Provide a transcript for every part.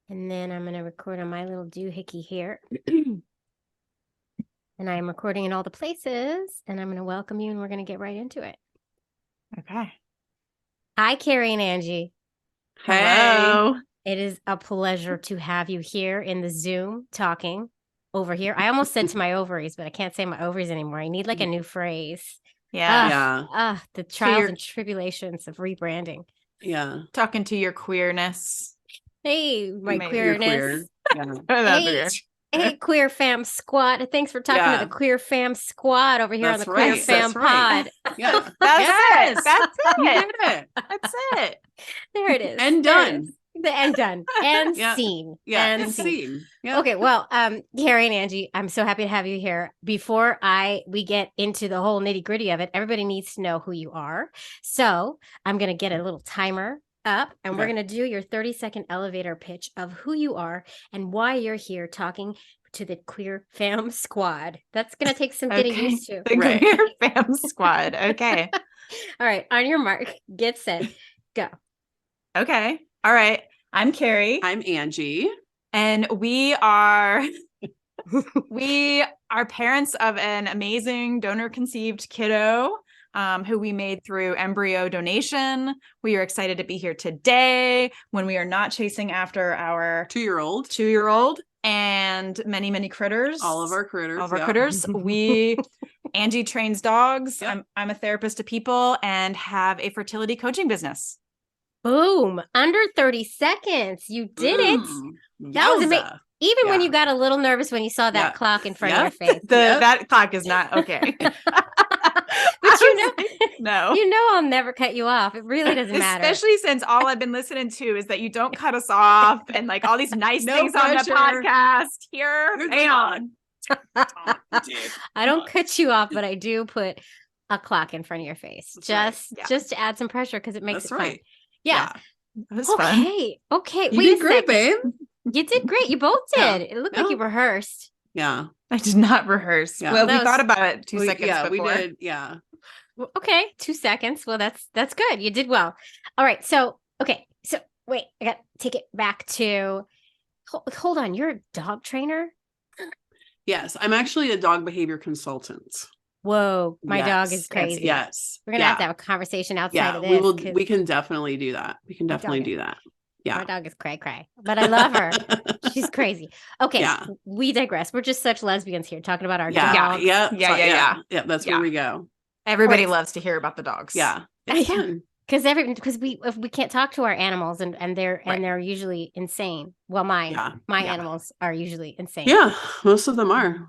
And then I'm going to record on my little doohickey here. And I'm recording in all the places. And I'm going to welcome you and we're going to get right into it. Okay. Hi, Carrie and Angie. Hello. It is a pleasure to have you here in the Zoom talking over here. I almost said to my ovaries, but I can't say my ovaries anymore. I need like a new phrase. Yeah. The trials and tribulations of rebranding. Yeah. Talking to your queerness. Hey, my Maybe queerness. You're queer. Hey, Queer Fam Squad. Thanks for talking to the Queer Fam Squad over here on the Queer Fam Pod. Yeah. That's it. That's it. You did it. That's it. There it is. And done. And done. And scene. Yeah. And scene. Yeah. Okay, well, Carrie and Angie, I'm so happy to have you here. Before we get into the whole nitty-gritty of it, everybody needs to know who you are. So I'm going to get a little timer up, and we're going to do your 30-second elevator pitch of who you are and why you're here talking to the Queer Fam Squad. That's going to take some getting used to. The Queer Fam Squad. Okay. All right. On your mark, get set, go. Okay. All right. I'm Carrie. I'm Angie. And we are parents of an amazing donor-conceived kiddo who we made through embryo donation. We are excited to be here today when we are not chasing after our 2-year-old and many, many critters. All of our critters. Angie trains dogs. Yep. I'm a therapist to people and have a fertility coaching business. Boom. Under 30 seconds. You did it. That was amazing. Even when you got a little nervous when you saw that clock in front of your face. That clock is not okay. But no. I'll never cut you off. It really doesn't matter. Especially since all I've been listening to is that you don't cut us off and like all these nice things on the podcast here. Hang on. I don't cut you off, but I do put a clock in front of your face. Just to add some pressure because it makes it fun. Yeah. That was fun. Okay. You did great, babe. You did great. You both did. It looked like you rehearsed. Yeah. I did not reherse. Yeah. Well, we thought about it 2 seconds before. We did. Yeah. Well, okay. 2 seconds. Well, that's good. You did well. All right. So, okay. So wait, I got to take it back to, hold on. You're a dog trainer? Yes. I'm actually a dog behavior consultant. Whoa, my dog is crazy. Yes. We're going to have to have a conversation outside of this. We can definitely do that. We can definitely do that. Yeah. My dog is cray, but I love her. She's crazy. Okay. We digress. We're just such lesbians here talking about our dogs. Yeah. That's where we go. Everybody loves to hear about the dogs. Yeah. It's fun. Because we can't talk to our animals and they're usually insane. Well, my animals are usually insane. Yeah, most of them are.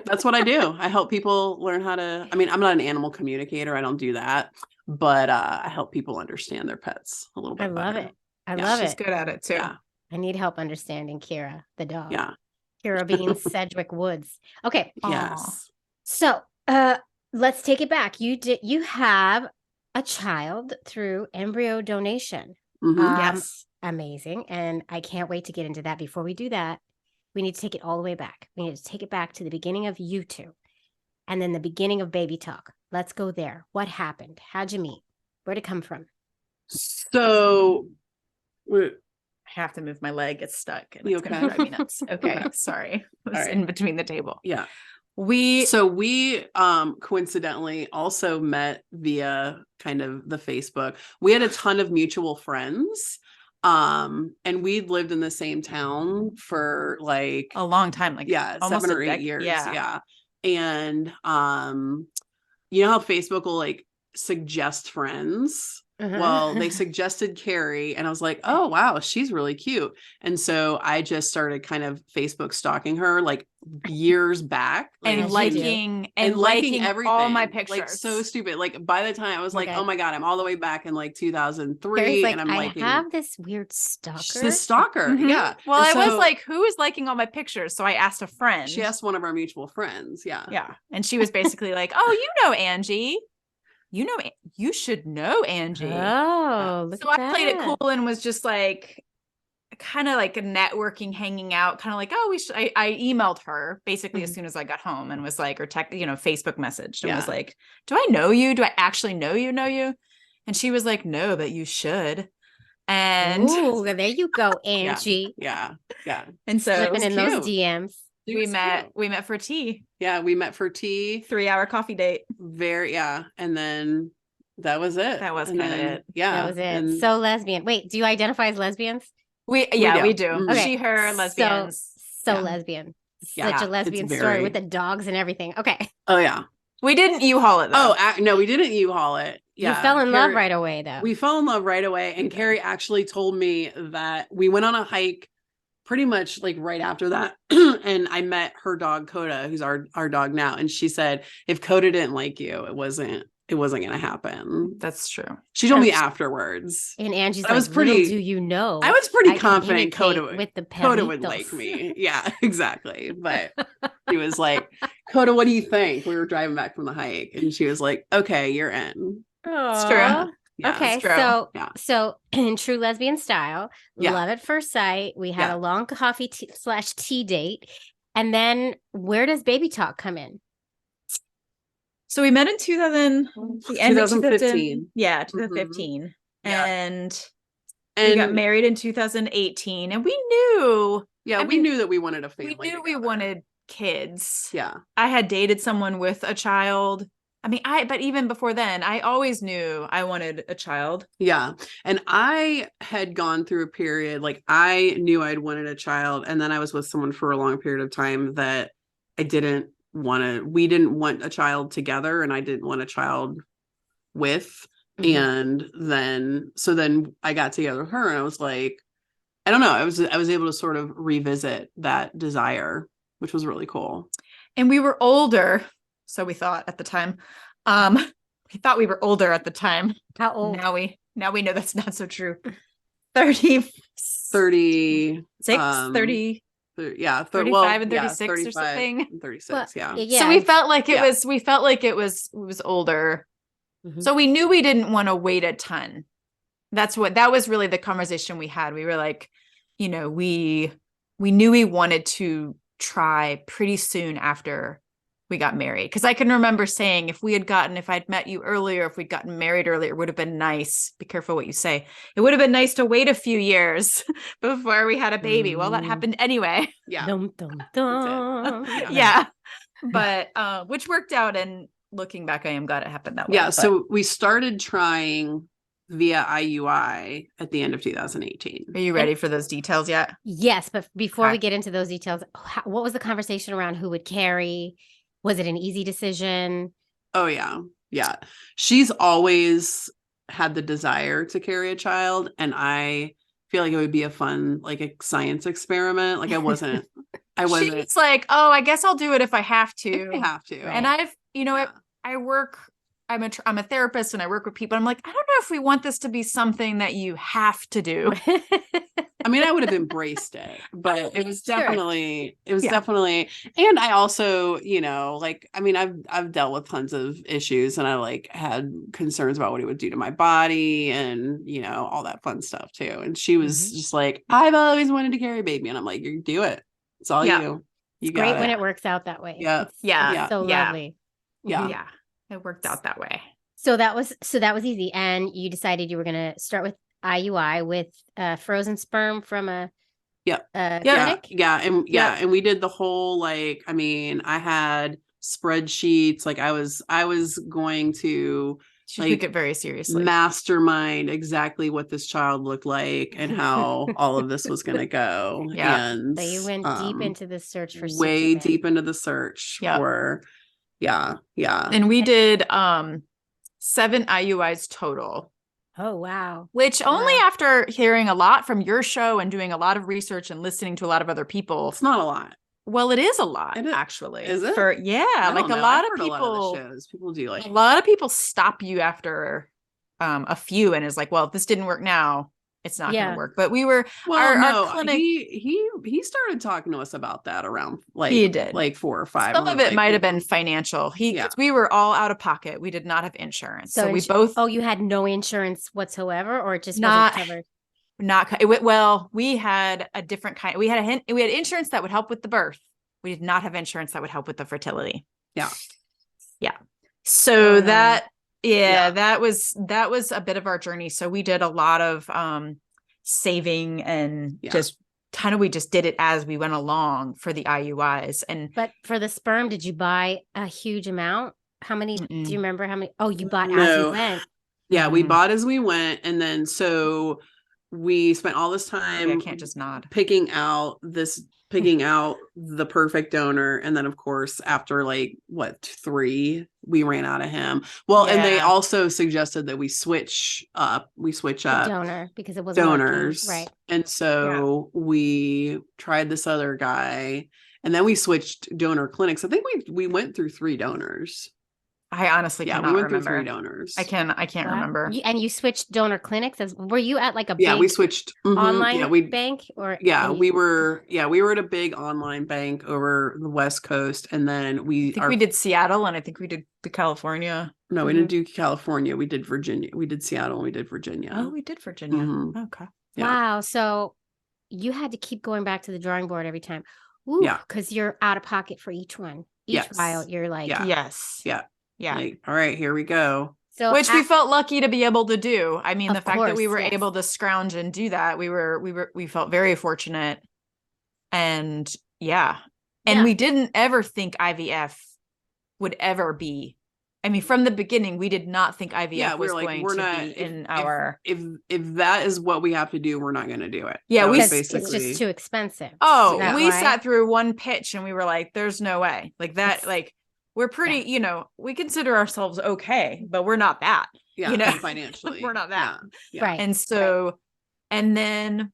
That's what I do. I help people learn how to. I mean, I'm not an animal communicator. I don't do that, but I help people understand their pets a little bit. I love better. it. I love it. She's good at it too. Yeah. I need help understanding Kira, the dog. Yeah. Kira being Sedgwick Woods. Okay. Yes. So, let's take it back. You have a child through embryo donation. Mm-hmm. Yes. Amazing. And I can't wait to get into that. Before we do that, we need to take it all the way back. We need to take it back to the beginning of you two and then the beginning of baby talk. Let's go there. What happened? How'd you meet? Where'd it come from? So I have to move my leg. It's stuck. And it's going to drive me nuts. Okay. Sorry. It was in between the table. Yeah. We coincidentally also met via kind of the Facebook. We had a ton of mutual friends. And we'd lived in the same town for like a long time, like almost 7 or 8 years. Yeah. And you know how Facebook will like suggest friends? Well, they suggested Carrie and I was like, oh, wow, she's really cute. And so I just started kind of Facebook stalking her like years back. Like, and liking everything. All my pictures. Like so stupid. Like by the time I was like, oh my God, I'm all the way back in like 2003. Carrie's like, and I'm liking. I have this weird stalker. This stalker. Mm-hmm. Yeah. Well, I was like, who is liking all my pictures? So I asked a friend. She asked one of our mutual friends. Yeah. Yeah. And she was basically like, oh, you know, Angie. You should know Angie. Oh, look so at I played it cool and was just like, kind of like a networking, hanging out, kind of like, oh, we should. I emailed her basically as soon as I got home and was like, or Facebook messaged and was like, do I know you? Do I actually know you? And she was like, no, but you should. And Ooh, there you go, Angie. Yeah. and so Slipping in those cute. DMs. we met for tea. Yeah, we met for tea. 3-hour coffee date. And then that was it. That was And kind of then- it. Yeah. That was it. And So lesbian. Wait, do you identify as lesbians? We do. Mhm. Okay. She, her, lesbians. So Yeah. lesbian. Yeah, Such a it's lesbian story very- with the dogs and everything. Okay. Oh yeah. We didn't U-Haul it though. No, we didn't U-Haul it. Yeah. You fell in love Carrie- right away, though. We fell in love right away. And Carrie actually told me that we went on a hike pretty much like right after that. And I met her dog, Coda, who's our dog now. And she said, if Coda didn't like you, it wasn't going to happen. That's true. She told me afterwards. And Angie's I like, was pretty- little do you know. I was pretty I can confident imitate with the Coda would perritos. like me. Yeah, exactly. But he was like, Coda, what do you think? We were driving back from the hike. And she was like, okay, you're in. It's true. Aw. Yeah, Okay, it's true. so in true lesbian style, Yeah. love at first sight. We had Yeah. a long coffee / tea date, and then where does baby talk come in? So we met in the end of 2015. Yeah, Mm-hmm. 2015. Yeah. And we got married in 2018. And we knew we knew that we wanted a family. we together. wanted kids. Yeah. I had dated someone with a child. I mean, but even before then, I always knew I wanted a child. Yeah. And I had gone through a period, like I knew I'd wanted a child. And then I was with someone for a long period of time that we didn't want a child together, and I didn't want a child with. Mhm. And then I got together with her, and I was like, I don't know. I was able to sort of revisit that desire, which was really cool. And we were older. So we thought at the time. We thought we were older at the time. How old? Now we know that's not so true. 30, 30, 30, yeah, 35 and 36 or something. and 36, Well, yeah. yeah. So we felt like Yeah. it was older. Mhm. So we knew we didn't want to wait a ton. That was really the conversation we had. We were like, we knew we wanted to try pretty soon after we got married. Because I can remember saying, if I'd met you earlier, if we'd gotten married earlier, it would have been nice. Be careful what you say. It would have been nice to wait a few years before we had a baby. Well, that happened anyway. Yeah. Dum, dum, dum. Yeah. But which worked out, and looking back, I am glad it happened that way. Yeah. But So we started trying via IUI at the end of 2018. are you ready for those details yet? Yes, but before Okay. we get into those details, what was the conversation around who would carry? Was it an easy decision? Oh yeah. Yeah. She's always had the desire to carry a child, and I feel like it would be a fun, like a science experiment. Like I wasn't She's like, oh, I guess I'll do it if I have to. I have to. And I've, Yeah. I work, I'm a therapist and I work with people. I'm like, I don't know if we want this to be something that you have to do. I mean, I would have embraced it, but it was Sure. definitely, Yeah. and I also, I've dealt with tons of issues, and I like had concerns about what it would do to my body and, all that fun stuff too. And she was just like, I've always wanted to carry a baby. And I'm like, you do it. It's all Yeah. you. You Great got when it. it works out that way. Yeah. It's Yeah. so Yeah. lovely. Yeah. Yeah. It worked out that way. So that was easy, and you decided you were going to start with IUI with frozen sperm from a Yep. clinic. And we did the whole I had spreadsheets. Like I was going to She like took it very seriously. mastermind exactly what this child looked like and how all of this was going to go. Yeah. And So you went deep into the search for way Superman. deep into the search Yeah. for yeah. And we did 7 IUIs total, Oh wow. which only Wow. after hearing a lot from your show and doing a lot of research and listening to a lot of other people. It's not a lot. Well, it is a lot, It is. actually. Is it? Yeah, like I don't a know. lot I've of heard people. a lot of the shows. People do A lot of people stop you after a few and is like, well, if this didn't work now, it's not going Yeah. to work. But we were Well, our no, clinic. he started talking to us about that around He did. 4 or 5. Some of it might have been financial. 'Cause we were all out of pocket. We did not have insurance, so we both Oh, you had no insurance whatsoever, or it just Not- wasn't covered. we had a different kind. We had insurance that would help with the birth. We did not have insurance that would help with the fertility. Yeah. So Wow. that was a bit of our journey. So we did a lot of saving and we just did it as we went along for the IUIs. But for the sperm, did you buy a huge amount? How many, do you remember how many? Oh, you bought as you went. Yeah, we bought as we went. And then so we spent all this time I can't just nod. picking out the perfect donor. And then of course, after 3, we ran out of him. Well, and they also suggested that we switch up donor because it wasn't donors. working. Right. And so we tried this other guy, and then we switched donor clinics. I think we went through 3 donors. I honestly cannot remember. Through 3 donors. I can't remember. And you switched donor clinics. Were you at a big we switched online bank or? We were at a big online bank over the West Coast, and then we did Seattle, and I think we did the California. No, we didn't do California. We did Virginia. We did Seattle, and we did Virginia. Oh, we did Virginia. Okay. Yeah. Wow. So you had to keep going back to the drawing board every time. Ooh, because you're out of pocket for each one. Each vial, you're like, yes. Yeah. Yeah. All right, here we go. So which we felt lucky to be able to do. I mean, the fact that we were able to scrounge and do that, we felt very fortunate. And and we didn't ever think IVF would ever be. I mean, from the beginning, we did not think IVF was going to be in our. If that is what we have to do, we're not going to do it. Yeah, it's just too expensive. Oh, we sat through one pitch and we were like, "There's no way." Like that, we're pretty, we consider ourselves okay, but we're not that. Yeah, financially. We're not that. Yeah. Right. And so, and then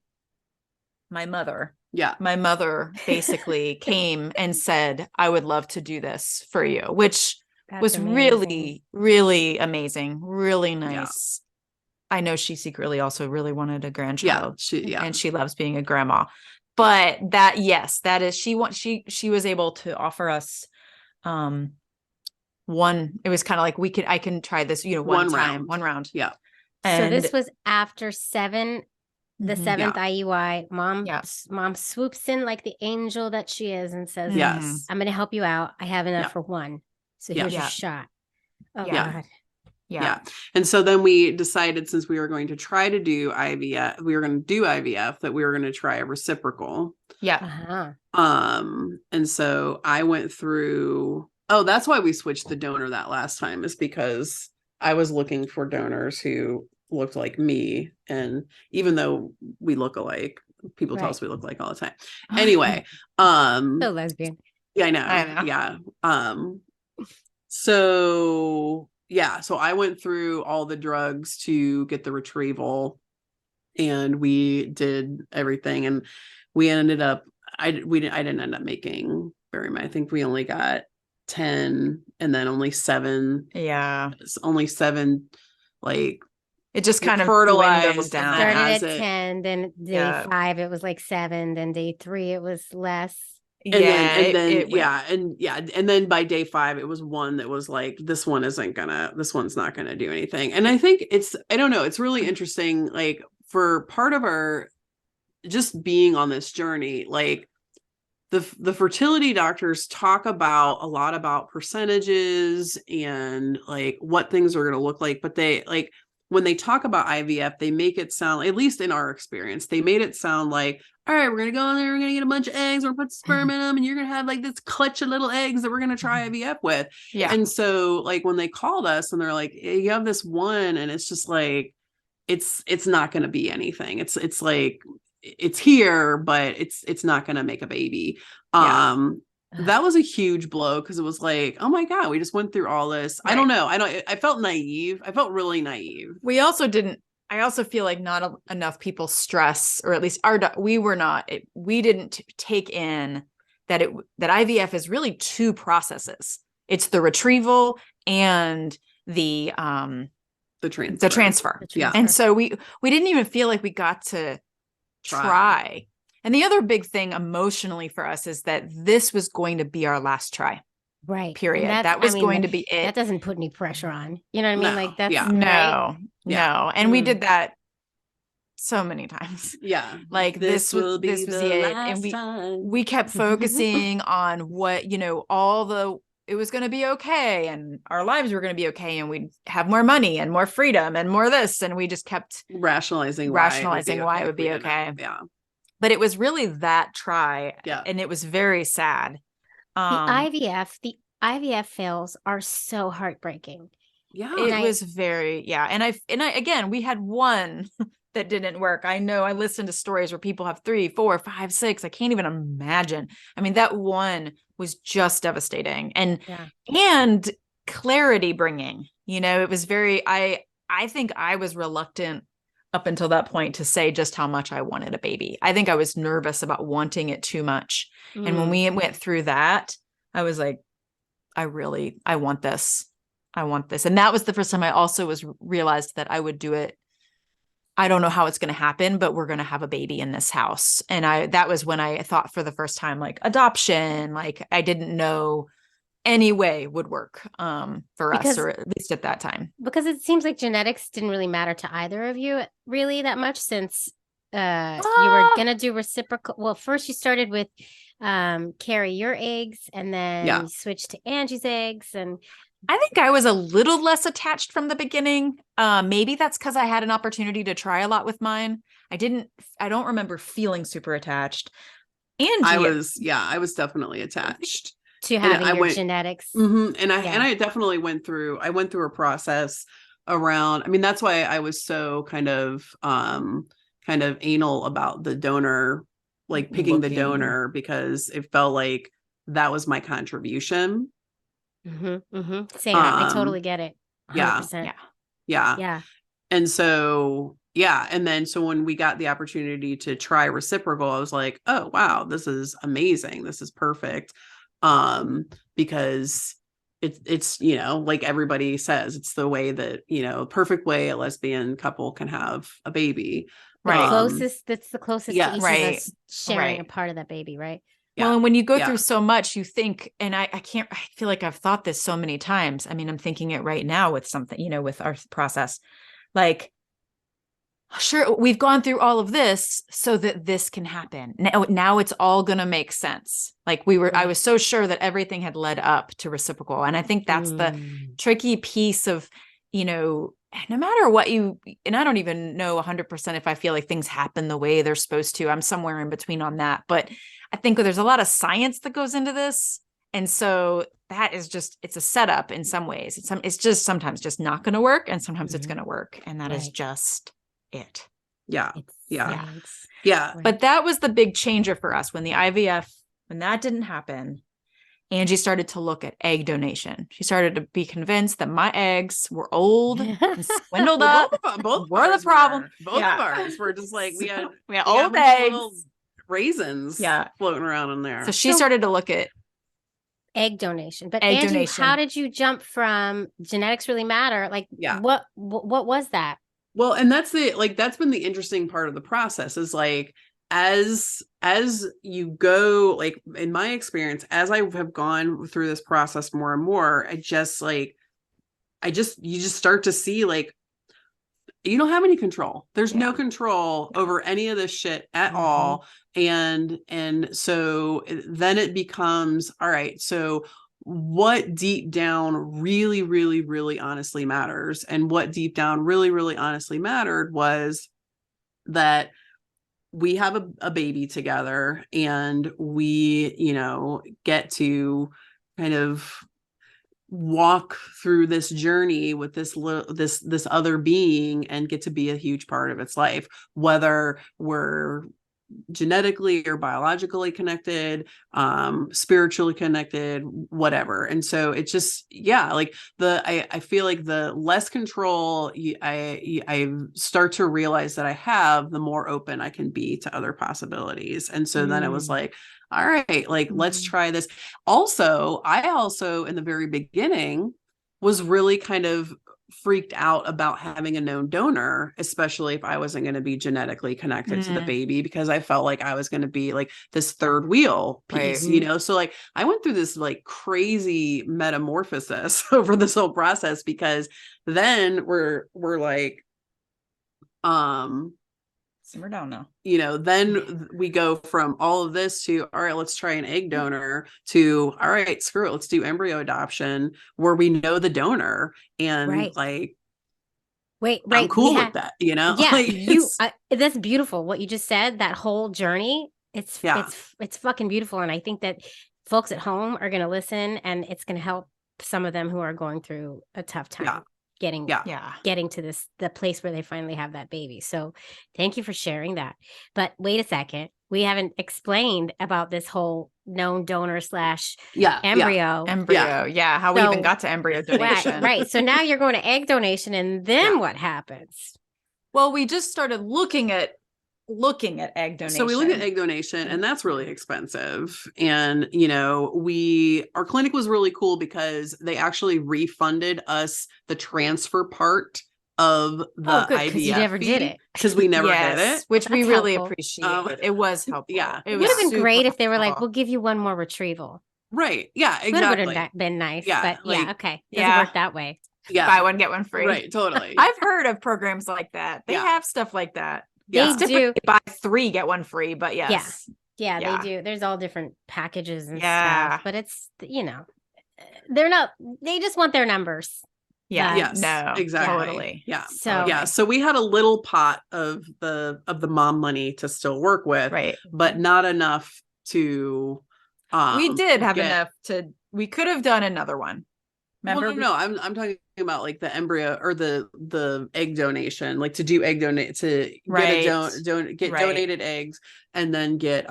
my mother basically came and said, I would love to do this for you, which was really, really amazing. Really nice. Yeah. I know she secretly also really wanted a grandchild. And she loves being a grandma. But that is, she was able to offer us it was kind of like I can try this, one round. Yeah. And so this was after 7, the 7th IUI. Mom swoops in like the angel that she is and says, yes, I'm going to help you out. I have enough for 1. So here's your shot. Oh God. Yeah. And so then we decided, since we were going to try to do IVF, that we were going to try a reciprocal. Yeah. And so I went through, that's why we switched the donor that last time, is because I was looking for donors who looked like me. And even though we look alike, people tell us we look alike all the time. Anyway, so lesbian. Yeah, I know. Yeah. So I went through all the drugs to get the retrieval, and we did everything, and we ended up, I didn't end up making very much. I think we only got 10, and then only 7. Yeah. Only 7, like, it just kind of fertilized down. Started at 10, then day 5 it was like 7, then day 3 it was less. And then by day 5 it was 1 that was like, this one's not gonna do anything. And I think I don't know, it's really interesting, like, for part of our just being on this journey, like the fertility doctors talk a lot about percentages and like what things are going to look like, but they, like, when they talk about IVF, they make it sound, at least in our experience, they made it sound like, all right, we're going to go in there, we're going to get a bunch of eggs, we're going to put sperm in them, and you're going to have like this clutch of little eggs that we're going to try IVF with. Yeah. And so, like, when they called us and they're like, hey, you have this one, and it's just like, it's not going to be anything. It's like, it's here, but it's not going to make a baby. That was a huge blow, because it was like, oh my God, we just went through all this. Right. I don't know. I felt naive. I felt really naive. I also feel like not enough people stress, or at least we didn't take in that IVF is really 2 processes. It's the retrieval and the transfer. Yeah. And so we didn't even feel like we got to try. And the other big thing emotionally for us is that this was going to be our last try. Right. Period. That was going to be it. That doesn't put any pressure on. You know what I mean? Like that's no. And we did that so many times. Yeah. Like this was it. And we kept focusing on what, all the it was going to be okay and our lives were going to be okay and we'd have more money and more freedom and more this. And we just kept rationalizing why it would be okay. Yeah. But it was really that try. Yeah. And it was very sad. The IVF fails are so heartbreaking. Yeah. It was very, And I, again, we had one that didn't work. I know I listened to stories where people have 3, 4, 5, 6. I can't even imagine. I mean, that one was just devastating and clarity bringing, it was very, I think I was reluctant up until that point to say just how much I wanted a baby. I think I was nervous about wanting it too much. And when we went through that, I was like, I want this. I want this. And that was the first time I also realized that I would do it. I don't know how it's going to happen, but we're going to have a baby in this house. And that was when I thought for the first time, like adoption, like I didn't know any way would work for us, or at least at that time. Because it seems like genetics didn't really matter to either of you really that much, since you were going to do reciprocal. Well, first you started with Carrie, your eggs, and then you switched to Angie's eggs. And I think I was a little less attached from the beginning. Maybe that's because I had an opportunity to try a lot with mine. I don't remember feeling super attached. Angie, I was definitely attached to having your genetics. And I definitely went through a process around, I mean, that's why I was so kind of anal about the donor, like picking the donor, because it felt like that was my contribution. Same. I totally get it. 100%. Yeah. And so, and then so when we got the opportunity to try reciprocal, I was like, oh wow, this is amazing. This is perfect. Because it's like everybody says, it's the way that, perfect way a lesbian couple can have a baby. That's the closest to each of us sharing a part of that baby, right? Well, and when you go through so much, you think, and I feel like I've thought this so many times. I mean, I'm thinking it right now with something, with our process, like, sure, we've gone through all of this so that this can happen. Now it's all going to make sense. Like I was so sure that everything had led up to reciprocal. And I think that's the tricky piece of, no matter what and I don't even know 100% if I feel like things happen the way they're supposed to. I'm somewhere in between on that. But I think there's a lot of science that goes into this. And so that is it's a setup in some ways. It's just sometimes just not going to work. And sometimes it's going to work. And that is just it. Yeah. But that was the big changer for us when the IVF, when that didn't happen. Angie started to look at egg donation. She started to be convinced that my eggs were old and swindled up. Both were the problem. Both of ours were just like, we had old eggs, raisins floating around in there. So she started to look at egg donation. But Angie, how did you jump from genetics really matter? Like, what was that? Well, and that's been the interesting part of the process is like, as you go, like in my experience, as I have gone through this process more and more, you just start to see like, you don't have any control. There's no control over any of this shit at all. And so then it becomes, all right, so what deep down really, really, really honestly matters. And what deep down really, really honestly mattered was that we have a baby together and we, get to kind of walk through this journey with this other being and get to be a huge part of its life, whether we're genetically or biologically connected, spiritually connected, whatever. And so it's just, like I feel like the less control I start to realize that I have, the more open I can be to other possibilities. And so then it was like, all right, like, let's try this. I also in the very beginning was really kind of freaked out about having a known donor, especially if I wasn't going to be genetically connected to the baby, because I felt like I was going to be like this third wheel piece, so like I went through this like crazy metamorphosis over this whole process, because then we're like, Simmer down now. Then we go from all of this to, all right, let's try an egg donor, to, all right, screw it, let's do embryo adoption, where we know the donor and I'm cool with that, Yeah, like, that's beautiful. What you just said, that whole journey, it's fucking beautiful. And I think that folks at home are going to listen, and it's going to help some of them who are going through a tough time getting to the place where they finally have that baby. So thank you for sharing that. But wait a second. We haven't explained about this whole known donor / embryo. How we even got to embryo donation. Right. So now you're going to egg donation, and then what happens? Well, we just started looking at egg donation. So we look at egg donation, and that's really expensive. And, our clinic was really cool because they actually refunded us the transfer part of the IVF you never did it. because we never did it, which we really appreciate. It was helpful. Yeah, it would have been great if they were like, "We'll give you one more retrieval." Right? Yeah, exactly. Would have been nice. Yeah, but okay, doesn't work that way. Yeah, buy one get one free. Right? Totally. I've heard of programs like that. They have stuff like that. They do. Buy 3 get 1 free, but yes. Yeah, they do. There's all different packages and stuff, but it's they're not. They just want their numbers. Yeah. Yes. No. Exactly. Totally. Yeah. So So we had a little pot of the mom money to still work with, right? But not enough to. We did have enough to. We could have done another one. Remember? Well, no, I'm talking about like the embryo or the egg donation, like to do egg donate to get donated eggs and then get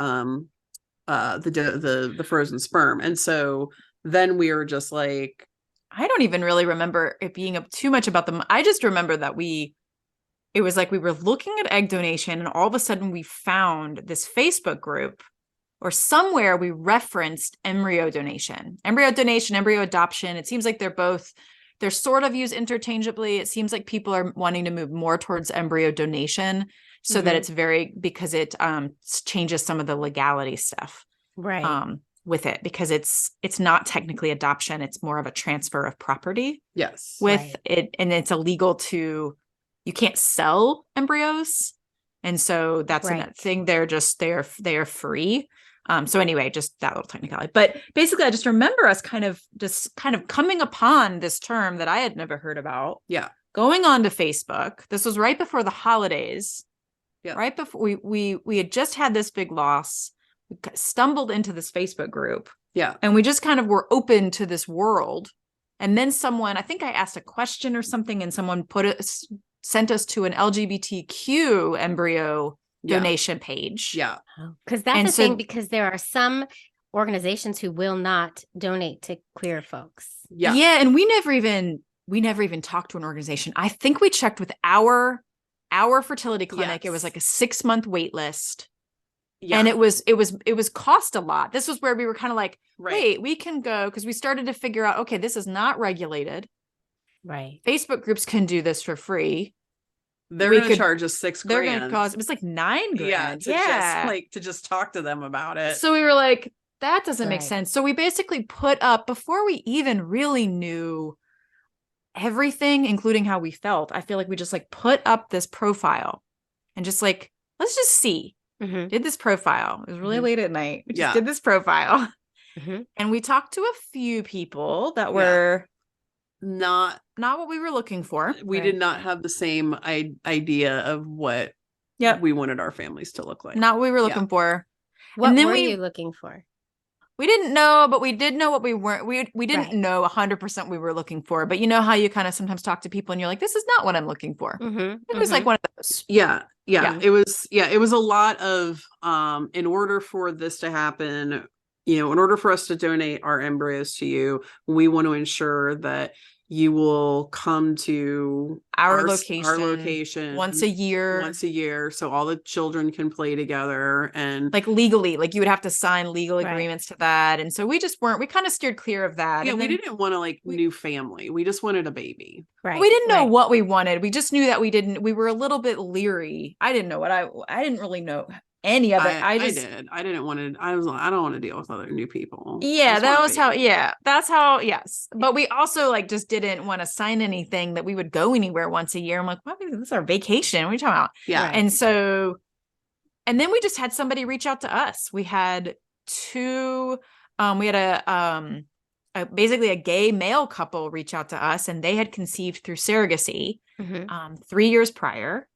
the frozen sperm. And so then we were just like, I don't even really remember it being too much about them. I just remember that it was like we were looking at egg donation, and all of a sudden we found this Facebook group, or somewhere we referenced embryo donation, embryo adoption. It seems like they're sort of used interchangeably. It seems like people are wanting to move more towards embryo donation so that it's because it changes some of the legality stuff. Right. With it, because it's not technically adoption, it's more of a transfer of property. Yes. With it, and it's illegal you can't sell embryos. And so that's another thing. They are free. So anyway, just that little technicality. But basically I just remember us kind of coming upon this term that I had never heard about. Yeah. Going on to Facebook. This was right before the holidays. Yeah. Right before we had just had this big loss. We stumbled into this Facebook group. Yeah. And we just kind of were open to this world. And then I think I asked a question or something, and someone sent us to an LGBTQ embryo donation page. Yeah. Because that's the thing, because there are some organizations who will not donate to queer folks. Yeah. Yeah. And we never even talked to an organization. I think we checked with our fertility clinic. Yes. It was like a 6-month wait list. Yeah. And it was cost a lot. This was where we were kind of like, wait, we can go, because we started to figure out, okay, this is not regulated. Right. Facebook groups can do this for free. They're going to charge us $6,000. They're going to cost, it was like $9,000. Yeah. To just talk to them about it. So we were like, that doesn't make sense. So we basically put up, before we even really knew everything, including how we felt, I feel like we just like put up this profile and just like, let's just see. Mm-hmm. Did this profile. It was really late at night. We just did this profile. Mm-hmm. And we talked to a few people that were not what we were looking for. We did not have the same idea of what we wanted our families to look like. Not what we were looking for. What were you looking for? We didn't know, but we did know what we weren't. We didn't know 100% we were looking for. But you know how you kind of sometimes talk to people and you're like, this is not what I'm looking for. Mm-hmm. It was like one of those. Yeah. It was a lot of, in order for this to happen, in order for us to donate our embryos to you, we want to ensure that you will come to our location once a year. So all the children can play together, and like legally, like you would have to sign legal agreements to that. And so we kind of steered clear of that. Yeah. And we didn't want a new family. We just wanted a baby. Right. We didn't know what we wanted. We just knew that we were a little bit leery. I didn't know I didn't really know any of it. I don't want to deal with other new people. Yeah, that's how, yes. But we also like just didn't want to sign anything that we would go anywhere once a year. I'm like, well, this is our vacation. What are you talking about? Yeah. And so And then we just had somebody reach out to us. We had basically a gay male couple reach out to us, and they had conceived through surrogacy 3 years prior.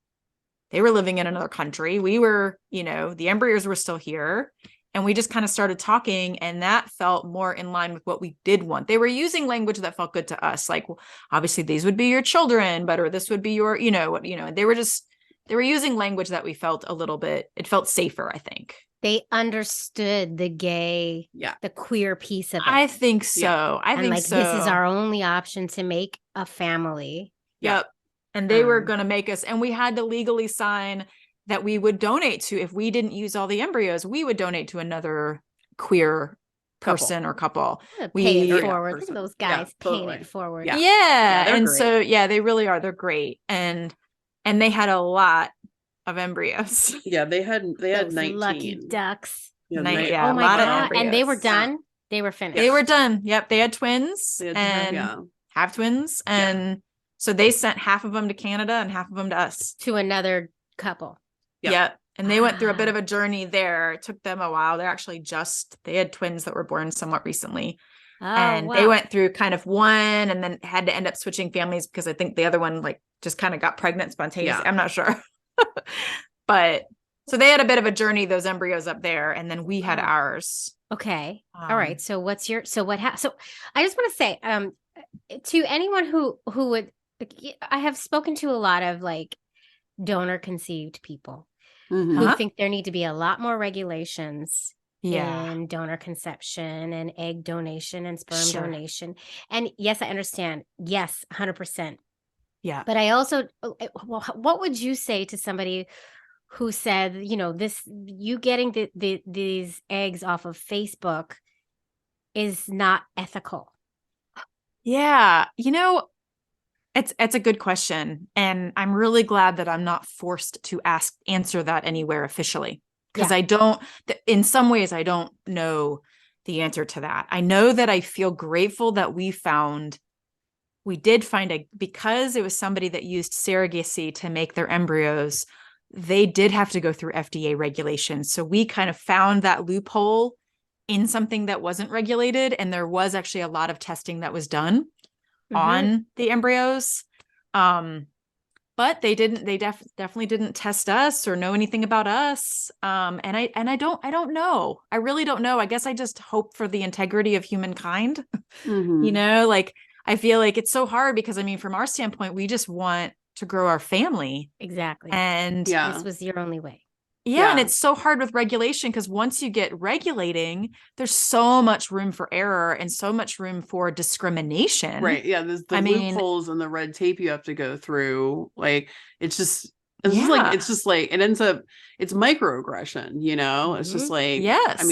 They were living in another country. We were, the embryos were still here. And we just kind of started talking, and that felt more in line with what we did want. They were using language that felt good to us. Like, well, obviously these would be your children, or this would be your, they were using language that we felt it felt safer, I think. They understood the the queer piece of it. I think so. Yeah. This is our only option to make a family. Yep. And they were going to make us, and we had to legally sign that we would donate to, if we didn't use all the embryos, we would donate to another queer person or couple. Pay it forward. Look at those guys paying it forward. Yeah. And great. So, they really are. They're great. And they had a lot of embryos. Yeah, they had 19. Lucky ducks. Yeah, oh my God. And they were done. They were finished. They were done. Yep. They had twins. They had have twins. And so they sent half of them to Canada and half of them to us. To another couple. Yep. And they went through a bit of a journey there. It took them a while. They had twins that were born somewhat recently. They went through kind of one, and then had to end up switching families because I think the other one just kind of got pregnant spontaneously. I'm not sure. But so they had a bit of a journey, those embryos up there, and then we had ours. Okay. All right. So I just want to say, to anyone who would, I have spoken to a lot of donor conceived people who think there need to be a lot more regulations in donor conception and egg donation and sperm donation. And yes, I understand. Yes, 100%. Yeah. But I also, what would you say to somebody who said, you getting these eggs off of Facebook is not ethical? Yeah. It's a good question. And I'm really glad that I'm not forced to answer that anywhere officially. Because in some ways, I don't know the answer to that. I know that I feel grateful that we did find because it was somebody that used surrogacy to make their embryos, they did have to go through FDA regulations. So we kind of found that loophole in something that wasn't regulated. And there was actually a lot of testing that was done on the embryos. But they definitely didn't test us or know anything about us. And I don't know. I really don't know. I guess I just hope for the integrity of humankind. I feel like it's so hard because from our standpoint, we just want to grow our family. Exactly. And this was your only way. Yeah. And it's so hard with regulation because once you get regulating, there's so much room for error and so much room for discrimination. Right. Yeah. There's the loopholes and the red tape you have to go through. It ends up, it's microaggression, It's just yes.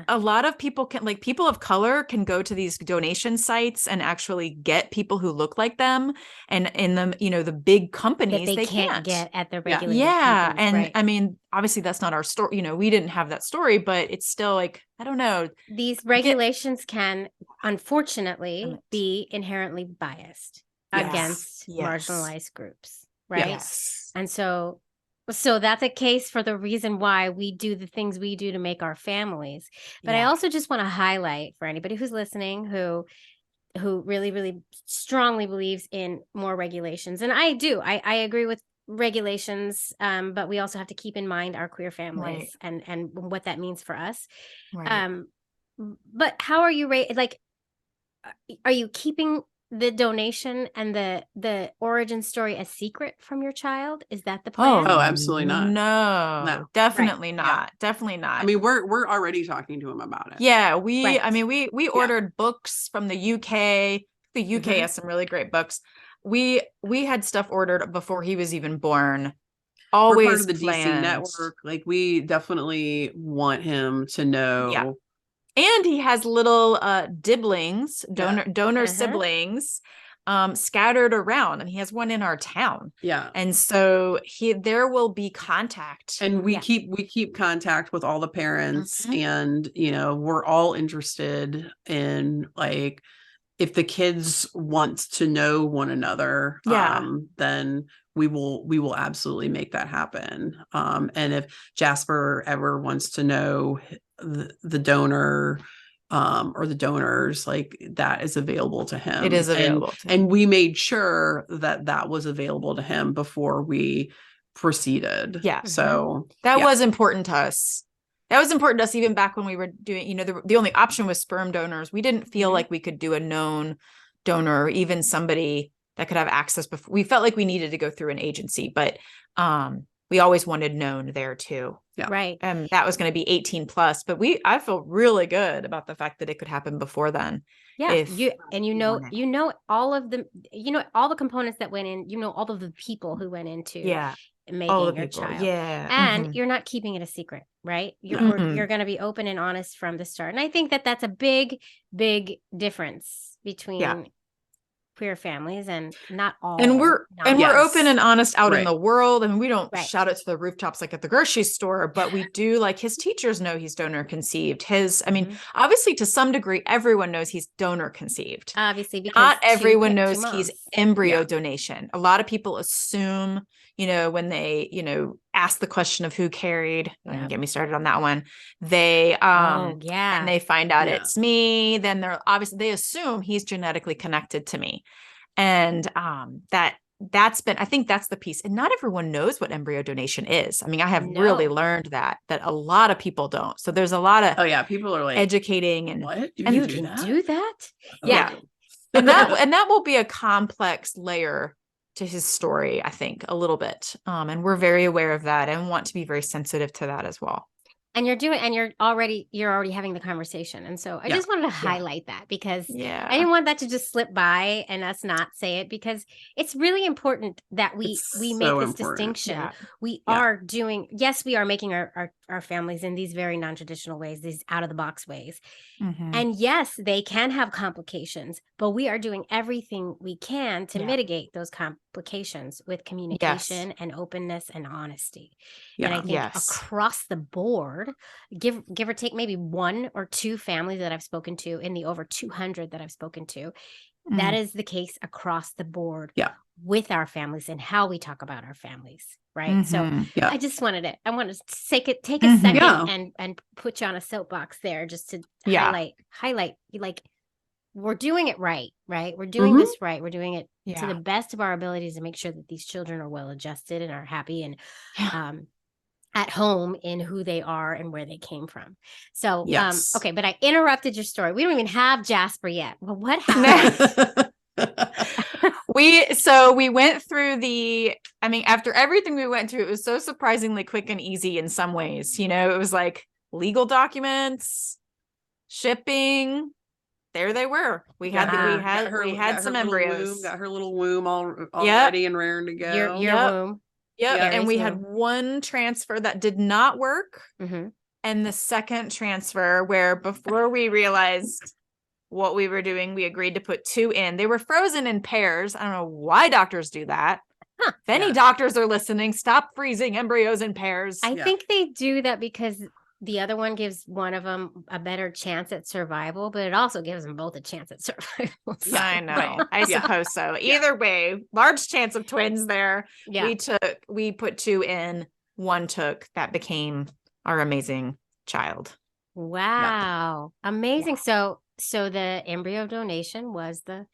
A lot of people can, people of color can go to these donation sites and actually get people who look like them, and in them, the big companies that they can't get at the regular. Yeah. And obviously that's not our story. We didn't have that story, but it's still I don't know. These regulations can unfortunately be inherently biased against marginalized groups. Right. Yes. And so that's a case for the reason why we do the things we do to make our families. But I also just want to highlight for anybody who's listening who really, really strongly believes in more regulations. And I do. I agree with regulations, but we also have to keep in mind our queer families and what that means for us. Right. But how are you are you keeping the donation and the origin story a secret from your child? Is that the plan? Oh, absolutely not. No, definitely not. Yeah. Definitely not. We're already talking to him about it. Yeah, we ordered books from the UK. The UK has some really great books. We had stuff ordered before he was even born. Always we're part of the planned. DC network. We definitely want him to know. Yeah. And he has little dibblings, donor siblings, scattered around, and he has one in our town. Yeah, and so there will be contact, and we keep contact with all the parents, and we're all interested in if if the kids want to know one another, then we will absolutely make that happen. And if Jasper ever wants to know the donor, or the donors, like that is available to him. It is available. And we made sure that was available to him before we proceeded. Yeah. So that was important to us. That was important to us even back when we were doing, you know, the only option was sperm donors. We didn't feel like we could do a known donor, or even somebody that could have access before. We felt like we needed to go through an agency, but we always wanted known there too. Yeah. Right. And that was going to be 18 plus, but I feel really good about the fact that it could happen before then. Yeah. You know all of the, all the components that went in, all of the people who went into making your child. Yeah. And you're not keeping it a secret, right? You're going to be open and honest from the start. And I think that that's a big, big difference between queer families and not all. And we're open and honest out in the world. I mean, we don't shout it to the rooftops like at the grocery store, but we do, like, his teachers know he's donor conceived. Obviously to some degree, everyone knows he's donor conceived. Obviously, because not everyone knows he's embryo donation. A lot of people assume, when they, ask the question of who carried, don't get me started on that one. They, and they find out it's me, then they assume he's genetically connected to me. And, I think that's the piece. And not everyone knows what embryo donation is. I mean, I have really learned that a lot of people don't. So there's a lot of, people are like educating and what? And you can do that? Yeah. and that will be a complex layer to his story, I think, a little bit. And we're very aware of that and want to be very sensitive to that as well. And you're already having the conversation. And so I just wanted to highlight that, because I didn't want that to just slip by and us not say it, because it's really important that we make this distinction. Yeah. We are doing, we are making our families in these very non-traditional ways, these out of the box ways. And yes, they can have complications, but we are doing everything we can to mitigate those complications with communication and openness and honesty. And I think across the board, give or take maybe one or two families that I've spoken to in the over 200 that I've spoken to, that is the case across the board with our families and how we talk about our families. Right. So I just wanted to take a second and put you on a soapbox there, just to highlight, like, we're doing it right. We're doing this right. We're doing it to the best of our abilities to make sure that these children are well adjusted and are happy and at home in who they are and where they came from. So, okay, but I interrupted your story. We don't even have Jasper yet. Well, what happened? We went through after everything we went through, it was so surprisingly quick and easy in some ways. It was like legal documents, shipping. There they were. We had some embryos. Got her little womb all ready and raring to go. Your womb. Yep. And we had one transfer that did not work. And the second transfer, where before we realized what we were doing, we agreed to put two in. They were frozen in pairs. I don't know why doctors do that. If any doctors are listening, stop freezing embryos in pairs. I think they do that because the other one gives one of them a better chance at survival, but it also gives them both a chance at survival. So. I know. I suppose so. Either way, large chance of twins there. Yeah. We put two in, one took, that became our amazing child. Wow. Amazing. So the embryo donation was the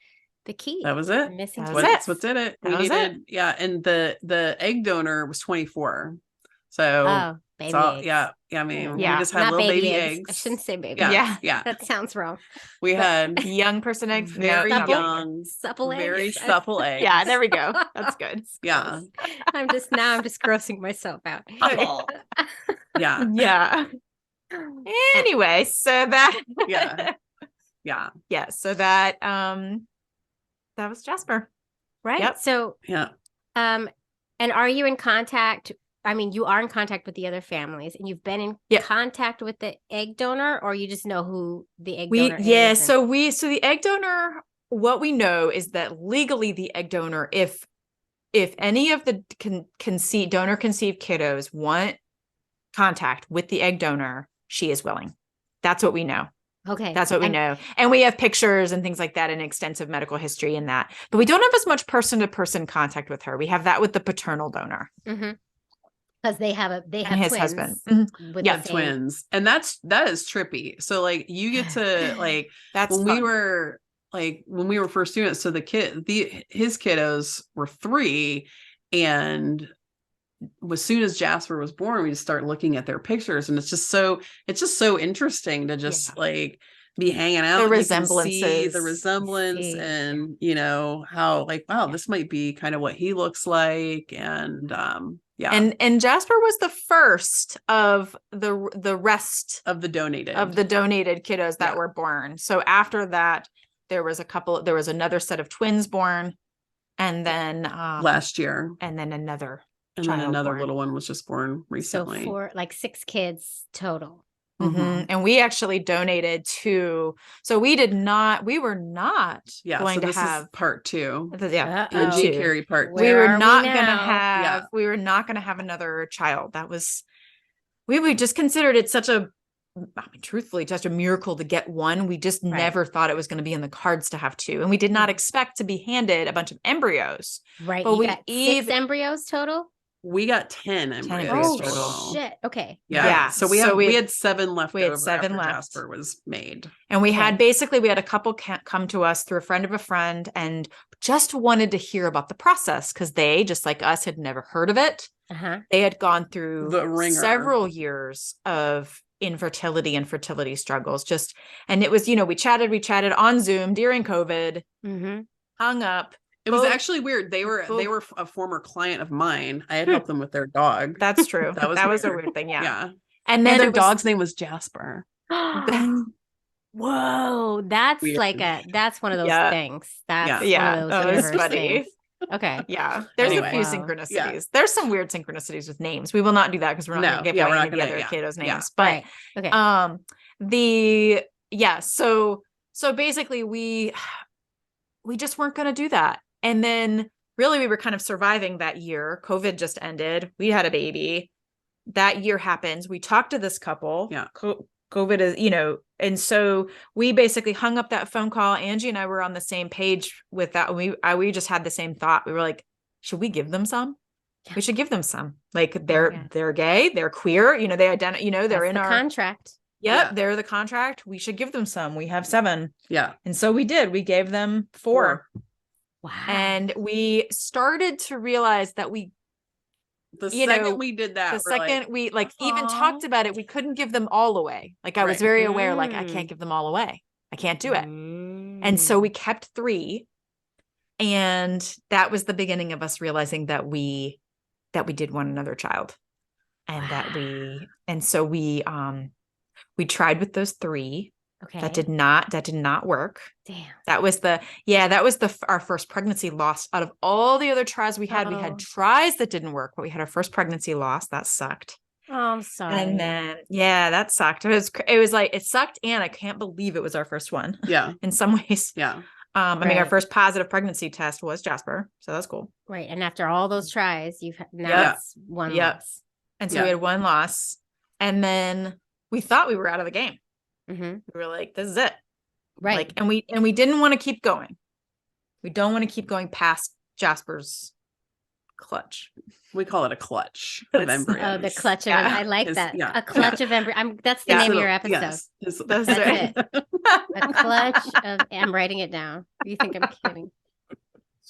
key. That was it. That's what did it. We needed, and the egg donor was 24. So baby eggs. I mean, we just had little baby eggs. I shouldn't say baby. Yeah. That sounds wrong. We had young person eggs, very young, supple eggs. Very supple eggs. Yeah, there we go. That's good. Yeah. I'm just grossing myself out. Yeah. Anyway, so that so that that was Jasper. Right. Yep. So and are you in contact? I mean, you are in contact with the other families, and you've been in contact with the egg donor, or you just know who the egg donor is? Yeah, so the egg donor, what we know is that legally the egg donor, if any of the donor conceived kiddos want contact with the egg donor, she is willing. That's what we know. Okay. That's what we know. And we have pictures and things like that and extensive medical history in that. But we don't have as much person-to-person contact with her. We have that with the paternal donor. Mm-hmm. Because they have his twins husband. with Yeah, the same... twins. And that is trippy. So like you get to like That's when fun. when we were first doing it, so his kiddos were 3, and as soon as Jasper was born, we just start looking at their pictures, and it's just so interesting to just like be hanging out. The You can resemblances. see the resemblance, and you know how like, wow, this might be kind of what he looks like. And yeah. And Jasper was the first of the rest of the donated kiddos that were born. So after that, there was another set of twins born, and then last year, and then another little one was just born recently. So 6 kids total. Mm-hmm. And we actually donated 2. So we were not going to have is part 2. Angie Carrie part 2. We were not going to have another child. That was, we just considered it truthfully, such a miracle to get one. We just never thought it was going to be in the cards to have 2. And we did not expect to be handed a bunch of embryos. Right. But we got 6 embryos total? We got 10 embryos. Oh, total. Shit. Okay. Yeah. So we had 7 left. We had 7 left. Jasper was made. And we had a couple come to us through a friend of a friend and just wanted to hear about the process because they, just like us, had never heard of it. Uh-huh. They had gone through the ringer. Several years of infertility and fertility struggles. And it was, we chatted on Zoom during COVID, hung up. It was actually weird. They were a former client of mine. I had helped them with their dog. That's true. that was a weird thing. Yeah. Yeah. And then their dog's name was Jasper. Whoa, that's weird. That's one of those things. That's one of those universe things. Okay. Yeah. There's a few synchronicities. Yeah. There's some weird synchronicities with names. We will not do that because we're not going to give away any of the other kiddos' names. But okay. So basically we just weren't going to do that. And then really we were kind of surviving that year. COVID just ended. We had a baby. That year happens. We talked to this couple. Yeah. COVID is, and so we basically hung up that phone call. Angie and I were on the same page with that. We just had the same thought. We were like, should we give them some? Yeah. We should give them some. Like they're gay, they're queer, they identify, they're in our contract. Yep, they're the contract. We should give them some. We have 7. Yeah. And so we did. We gave them 4. Wow. And we started to realize that we we did that, we even talked about it, we couldn't give them all away. Like I was very aware, like I can't give them all away. I can't do it. And so we kept 3. And that was the beginning of us realizing that we did want another child. And so we tried with those 3. Okay. That did not work. Damn. That was our first pregnancy loss out of all the other tries we had. We had tries that didn't work, but we had our first pregnancy loss. That sucked. Oh, I'm sorry. And then, that sucked. It was like, it sucked. And I can't believe it was our first one. Yeah. In some ways. Yeah. I mean, our first positive pregnancy test was Jasper. So that's cool. Right. And after all those tries, it's one loss. And so we had 1 loss. And then we thought we were out of the game. Mm-hmm. We were like, this is it. Right. And we didn't want to keep going. We don't want to keep going past Jasper's clutch. We call it a clutch of embryos. Oh, the clutch of I like that. Yeah. A clutch of embryos. That's the name of your episode. Yes. That's it. A clutch of I'm writing it down. You think I'm kidding.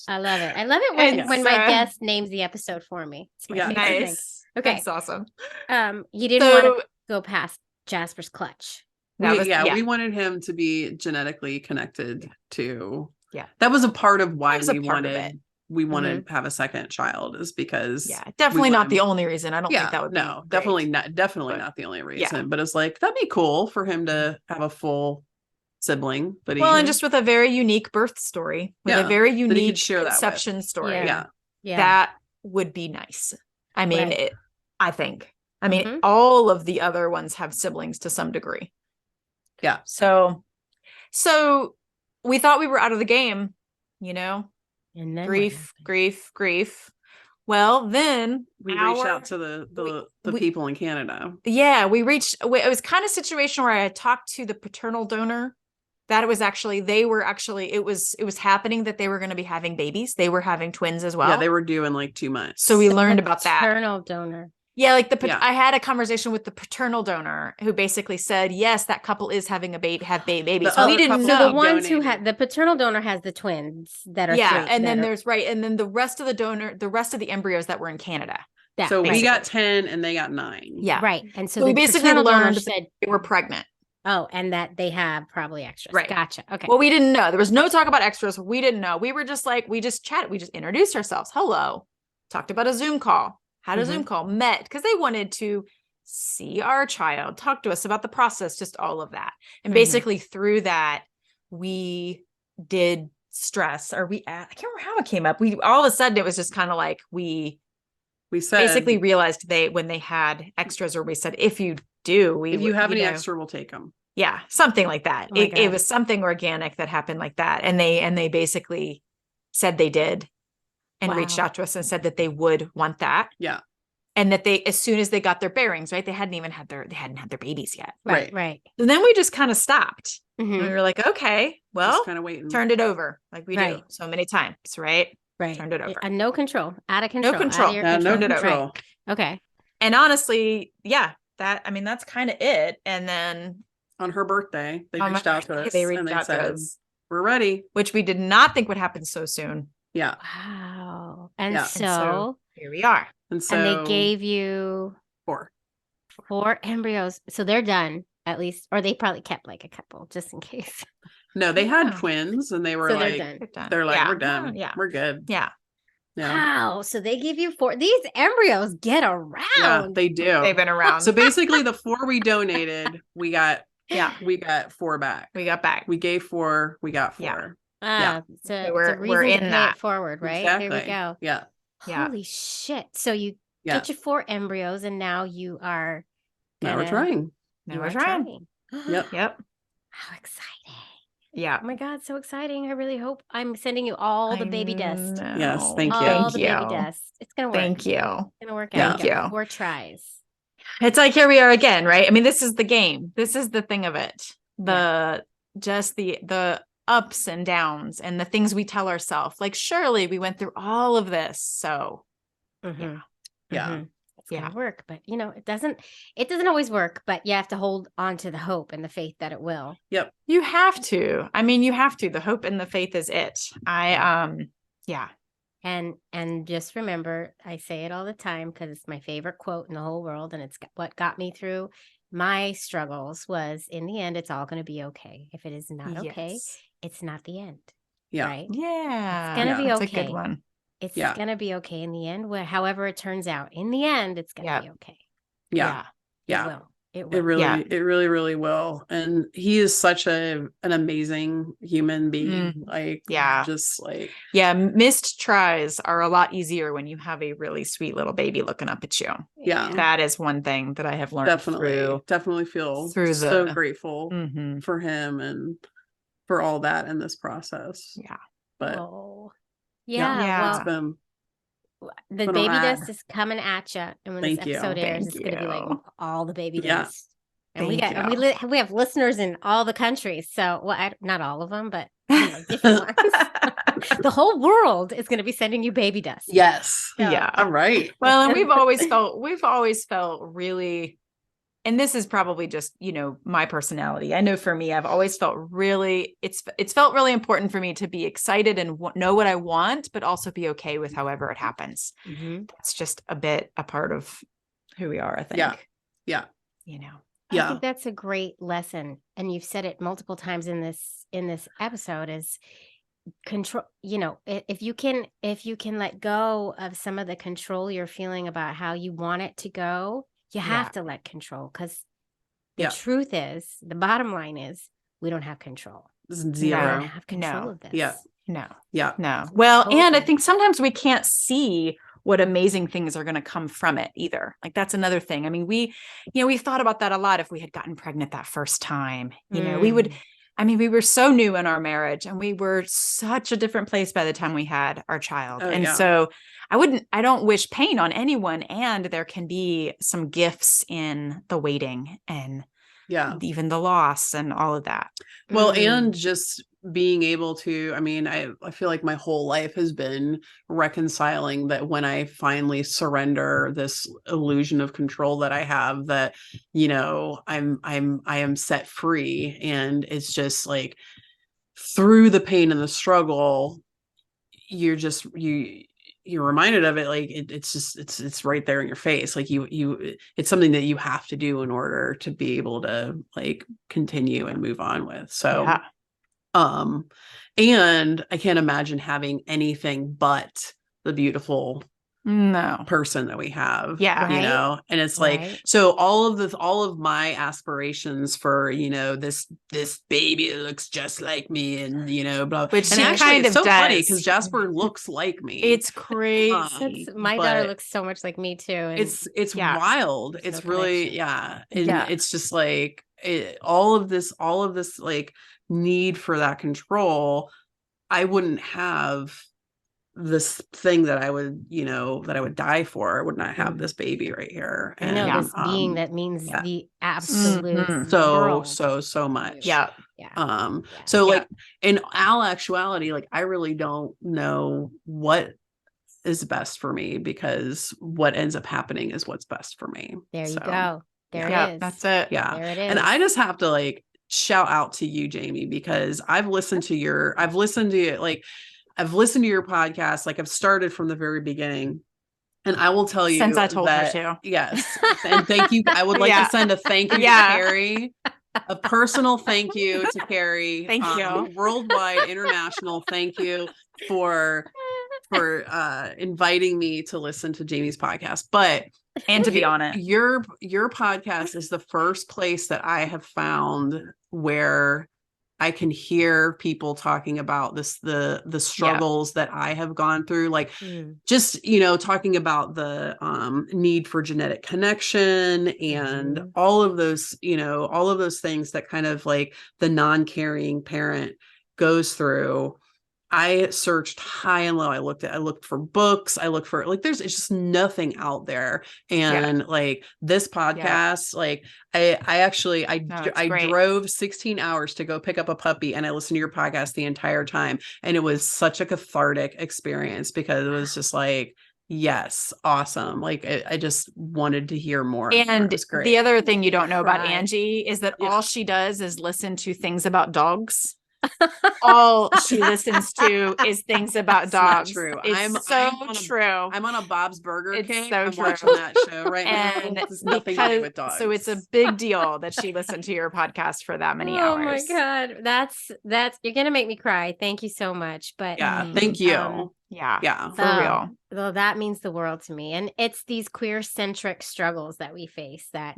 I love it. I love it when my guest names the episode for me. It's my favorite thing. Okay. That's awesome. You didn't want to go past Jasper's clutch. We wanted him to be genetically connected to. Yeah, that was a part of why we wanted to have a second child, is because definitely not the only reason. I don't think that would be definitely not the only reason. But it's like that'd be cool for him to have a full sibling. But and just with a very unique birth story, with a very unique conception story. Yeah, that would be nice. I mean, I think. I mean, all of the other ones have siblings to some degree. Yeah. So we thought we were out of the game, And then grief. Well, then we reached out to the people in Canada. Yeah, it was kind of a situation where I had talked to the paternal donor. That it was happening that they were going to be having babies. They were having twins as well. Yeah, they were due in like 2 months. So we learned about that. Paternal donor. Yeah, like I had a conversation with the paternal donor who basically said, yes, that couple is having babies. We didn't know. So the ones who had the paternal donor has the twins that are and then the rest of the rest of the embryos that were in Canada. So we got 10 and they got 9. Yeah. Right. And so we the basically paternal donor learned said they were pregnant. Oh, and that they have probably extras. Right. Gotcha. Okay. Well, we didn't know. There was no talk about extras. We didn't know. We were just like, we just chatted. We just introduced ourselves. Hello. Talked about a Zoom call. Had a Zoom call. Met because they wanted to see our child, talk to us about the process, just all of that. And basically through that, we did stress I can't remember how it came up. We all of a sudden, it was just kind of like we said, basically realized when they had extras, or we said, if you have any extra, we'll take them. Yeah. Something like that. It was something organic that happened like that. And they basically said they did and reached out to us and said that they would want that. Yeah. And that as soon as they got their bearings, right. They hadn't had their babies yet. Right. And then we just kind of stopped. Mm-hmm. And we were like, okay, well, kind of waiting. Turned it over like we do so many times. Right. Turned it over. No control. Out of control. No control. No control. Right. Okay. And honestly, yeah, that's kind of it. And then on her birthday, they reached out to us. They said, we're ready. Which we did not think would happen so soon. Yeah. Wow. And so here we are. And they gave you 4 embryos. So they're done at least, or they probably kept like a couple just in case. No, they had twins and they were like, they're like, we're done. Yeah. We're good. Yeah. Wow. So they give you 4. These embryos get around. Yeah, they do. They've been around. So basically the 4 we donated, we got 4 back. We got back. We gave 4, we got 4. Yeah. So we're in that forward, right? Exactly. Here we go. Yeah. Holy shit. So you get your 4 embryos and now you are now we're trying. Yep. How exciting. Yeah. Oh my God, so exciting. I really hope I'm sending you all the baby dust. Yes, thank you. All the baby dust. It's going to work. Thank you. It's going to work out. Thank you. 4 tries. It's like, here we are again, right? I mean, this is the game. This is the thing of it. Just the ups and downs and the things we tell ourselves. Like, surely we went through all of this. So yeah. It's gonna work, but it doesn't always work, but you have to hold on to the hope and the faith that it will. Yep. You have to. I mean, you have to. The hope and the faith is it. And just remember, I say it all the time because it's my favorite quote in the whole world, and it's what got me through my struggles was, in the end, it's all going to be okay. If it is not okay, it's not the end. Yeah. Right? Yeah. It's going to be okay. That's a good one. It's going to be okay in the end. However it turns out, in the end, it's going to be okay. Yeah. It will. It really, really will. And he is such an amazing human being. Missed tries are a lot easier when you have a really sweet little baby looking up at you. Yeah. That is one thing that I have learned. Definitely feel so grateful for him and for all that in this process. Yeah. But it's been the baby dust is coming at you, and when this episode airs, it's going to be like all the baby dust. And we have listeners in all the countries. So, not all of them, but different ones. The whole world is going to be sending you baby dust. Yes. So. Yeah. All right. Well, and we've always felt really. And this is probably just, my personality. I know for me, I've always felt it's felt really important for me to be excited and know what I want, but also be okay with however it happens. Mm-hmm. That's just a part of who we are, I think. Yeah. I think that's a great lesson. And you've said it multiple times in this episode is control, if you can let go of some of the control you're feeling about how you want it to go, you have to let control, because the truth is, the bottom line is, we don't have control. Zero. We don't have control of this. Yeah. No. Yeah. No. Well, and I think sometimes we can't see what amazing things are going to come from it either. Like, that's another thing. I mean, we've thought about that a lot. If we had gotten pregnant that first time, we would, I mean, we were so new in our marriage and we were such a different place by the time we had our child. Oh, and yeah. so I don't wish pain on anyone. And there can be some gifts in the waiting and even the loss and all of that. Well, and just being able to, I mean, I feel like my whole life has been reconciling that when I finally surrender this illusion of control that I have, that, you know, I am set free. And it's just like through the pain and the struggle, you're reminded of it. Like it's right there in your face. Like it's something that you have to do in order to be able to like continue and move on with. So, and I can't imagine having anything but the beautiful person that we have. Yeah. You know, and it's like, so all of my aspirations for, you know, this baby that looks just like me and, you know, blah. Which and she actually kind it's of so does. funny because Jasper looks like me. It's crazy. My daughter looks so much like me too. And it's wild. It's no really, and it's just like all of this like need for that control. I wouldn't have this thing that I would, you know, that I would die for. I would not have this baby right here. And this being that means the absolute so much. Yeah. So like in all actuality, like I really don't know what is best for me, because what ends up happening is what's best for me. There you go. There it is. That's it. Yeah. There it is. And I just have to like shout out to you, Jamie, because I've listened to your podcast. Like I've started from the very beginning. And I will tell you, since I told her to. Yes. And thank you. I would like to send a thank you to Carrie. A personal thank you to Carrie. Thank you. Worldwide, international thank you for inviting me to listen to Jamie's podcast. And to be on it. Your podcast is the first place that I have found where I can hear people talking about the struggles that I have gone through, like just, you know, talking about the need for genetic connection and all of those, you know, all of those things that kind of like the non-carrying parent goes through. I searched high and low. I looked for books. I looked for like, it's just nothing out there. And like this podcast, like I drove 16 hours to go pick up a puppy and I listened to your podcast the entire time. And it was such a cathartic experience because it was just like, yes, awesome. Like I just wanted to hear more. And the other thing you don't know about Angie is that all she does is listen to things about dogs. All she listens to is things about dogs. True. It's true. I'm on a Bob's Burger kick. I'm true. watching that show right and now. It's nothing to do with dogs. So it's a big deal that she listened to your podcast for that many hours. Oh my God. That's you're gonna make me cry. Thank you so much. But thank you. For real. Well, that means the world to me. And it's these queer-centric struggles that we face that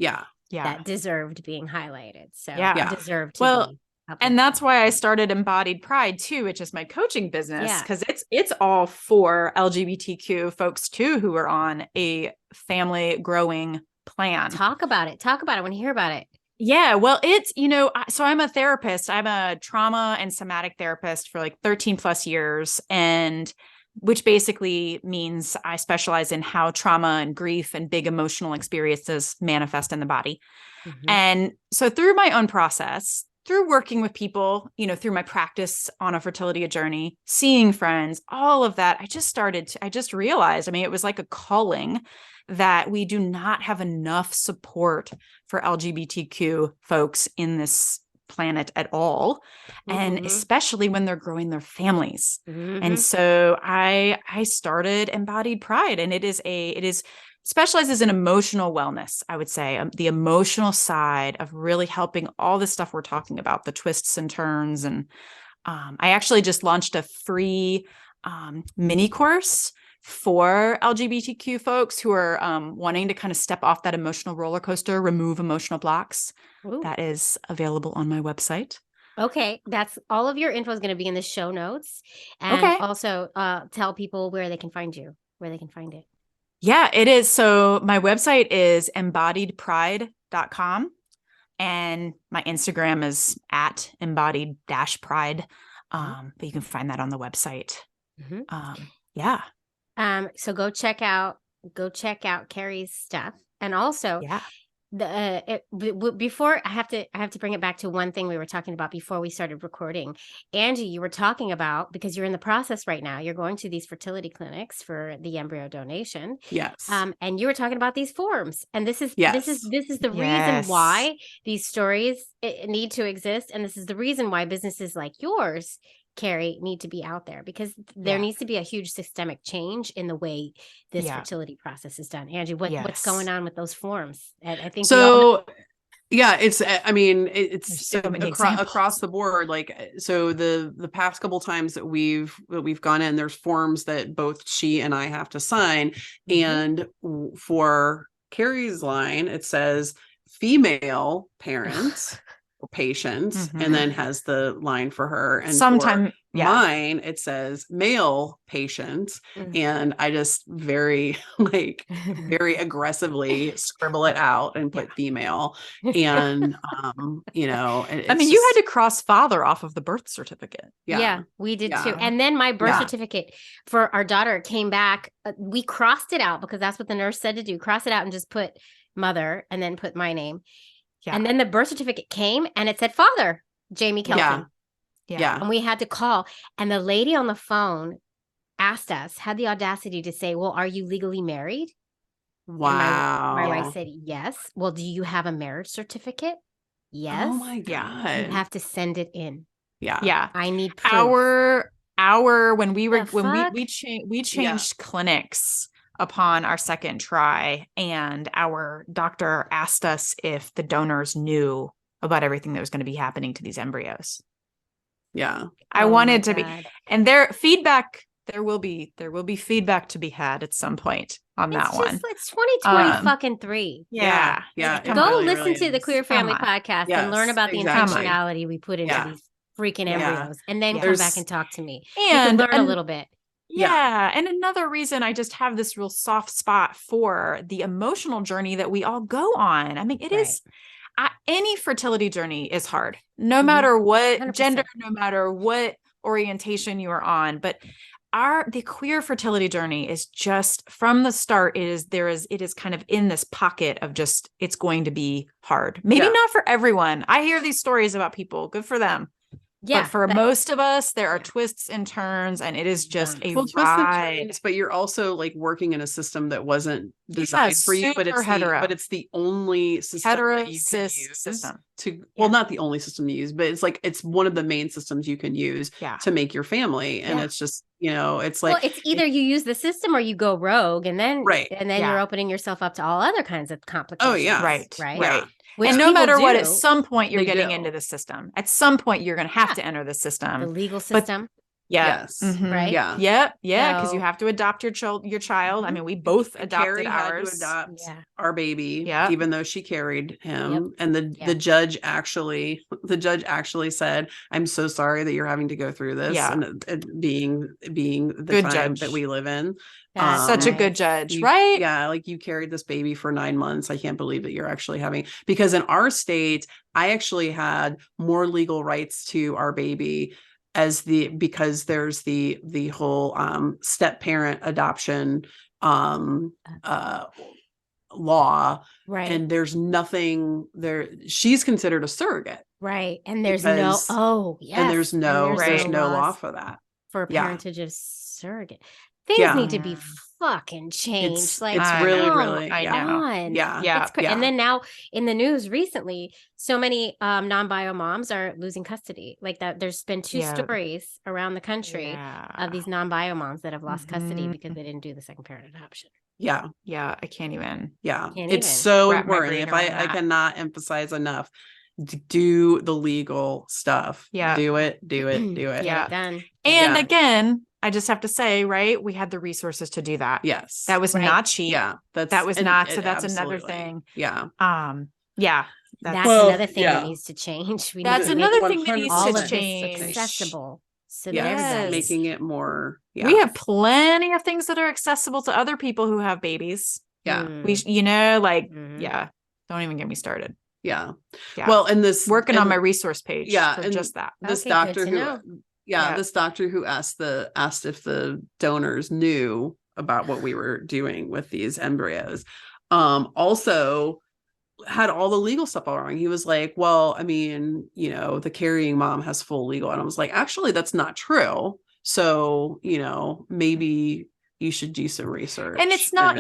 that deserved being highlighted. So deserved to be. And that's why I started Embodied Pride too, which is my coaching business, because it's all for LGBTQ folks too who are on a family growing plan. Talk about it. I want to hear about it. Yeah, well, it's, you know, so I'm a therapist. I'm a trauma and somatic therapist for like 13 plus years, and which basically means I specialize in how trauma and grief and big emotional experiences manifest in the body. And so through my own process, through working with people, you know, through my practice on a fertility journey, seeing friends, all of that, I just realized, I mean, it was like a calling that we do not have enough support for LGBTQ folks in this planet at all. And especially when they're growing their families. And so I started Embodied Pride, and it specializes in emotional wellness, I would say, the emotional side of really helping all the stuff we're talking about, the twists and turns. And I actually just launched a free mini course for LGBTQ folks who are wanting to kind of step off that emotional roller coaster, remove emotional blocks. That is available on my website. Okay. That's all of your info is going to be in the show notes. And also tell people where they can find you, where they can find it. Yeah, it is. So my website is embodiedpride.com. And my Instagram is at embodied-pride. But you can find that on the website. Yeah. So go check out Carrie's stuff. And also before I have to bring it back to one thing we were talking about before we started recording. Angie, you were talking about, because you're in the process right now, you're going to these fertility clinics for the embryo donation. Yes. And you were talking about these forms, and this is the Yes. reason why these stories need to exist, and this is the reason why businesses like yours, Carrie, need to be out there, because there needs to be a huge systemic change in the way this fertility process is done. Angie, what's going on with those forms? I think so. Yeah, it's so many across the board. Like, so the past couple times that we've gone in, there's forms that both she and I have to sign, and for Carrie's line, it says female parents. Patients, and then has the line for her, and sometimes mine it says male patients, and I just very aggressively scribble it out and put female, and you had to cross father off of the birth certificate. Yeah, we did too. And then my birth certificate for our daughter came back, we crossed it out because that's what the nurse said to do, cross it out and just put mother and then put my name. Yeah. And then the birth certificate came and it said father, Jamie Kelton. Yeah. And we had to call. And the lady on the phone had the audacity to say, well, are you legally married? Wow. My wife said, yes. Well, do you have a marriage certificate? Yes. Oh my God. You have to send it in. Yeah. I need proof. When we changed clinics upon our second try, and our doctor asked us if the donors knew about everything that was going to be happening to these embryos. Yeah. I wanted to be, and there will be feedback to be had at some point on that one. It's 2020 fucking 3. Yeah. Go listen to the Queer Family podcast and learn about the intentionality we put into these freaking embryos, and then come back and talk to me. And learn a little bit. Yeah. And another reason I just have this real soft spot for the emotional journey that we all go on. I mean, it is any fertility journey is hard, no matter what 100%. Gender, no matter what orientation you are on. But the queer fertility journey is just from the start, it is kind of in this pocket of just, it's going to be hard. Maybe not for everyone. I hear these stories about people, good for them. Yeah, but for most of us, there are twists and turns, and it is just a ride. But you're also like working in a system that wasn't designed for you, but it's the only system that you can use system. Not the only system to use, but it's one of the main systems you can use to make your family. And it's just, it's like, it's either you use the system or you go rogue, and then you're opening yourself up to all other kinds of complications. Oh yeah. Right. Yeah. And no matter what, at some point you're getting into the system. At some point you're going to have to enter the system, the legal system. Yes. Right. Yeah. Yeah. Because you have to adopt your child. I mean, we both adopted ours. Had to adopt our baby, even though she carried him. Yep. And the judge actually said, "I'm so sorry that you're having to go through this." Yeah. And being the good time judge that we live in. Such a good judge, right? Yeah, like you carried this baby for 9 months. I can't believe that you're actually having, because in our state, I actually had more legal rights to our baby because there's the whole step parent adoption law, right? And there's nothing there. She's considered a surrogate, right? And there's no law for that, for parentage of surrogate. Things need to be fucking changed. It's really, I know. Yeah. And then now in the news recently, so many non-bio moms are losing custody. Like that, there's been 2 stories around the country of these non-bio moms that have lost custody because they didn't do the second parent adoption. Yeah. I can't even. It's so important. If I cannot emphasize enough, do the legal stuff. Do it. Yeah. Done. And again, I just have to say, right, we had the resources to do that. Yes. That was not cheap. Yeah. That's another thing. Yeah. That's another thing that needs to change. That's another thing that needs to change. Accessible. So that making it more. Yeah. We have plenty of things that are accessible to other people who have babies. Yeah. We, don't even get me started. Yeah. Yeah. Well, and this Working on and- my resource page Yeah, for and just that. this Okay, doctor good to who know. Yeah. this doctor who asked if the donors knew about what we were doing with these embryos also had all the legal stuff all wrong. He was like, well, I mean, the carrying mom has full legal. And I was like, actually, that's not true. So, maybe you should do some research. And it's not,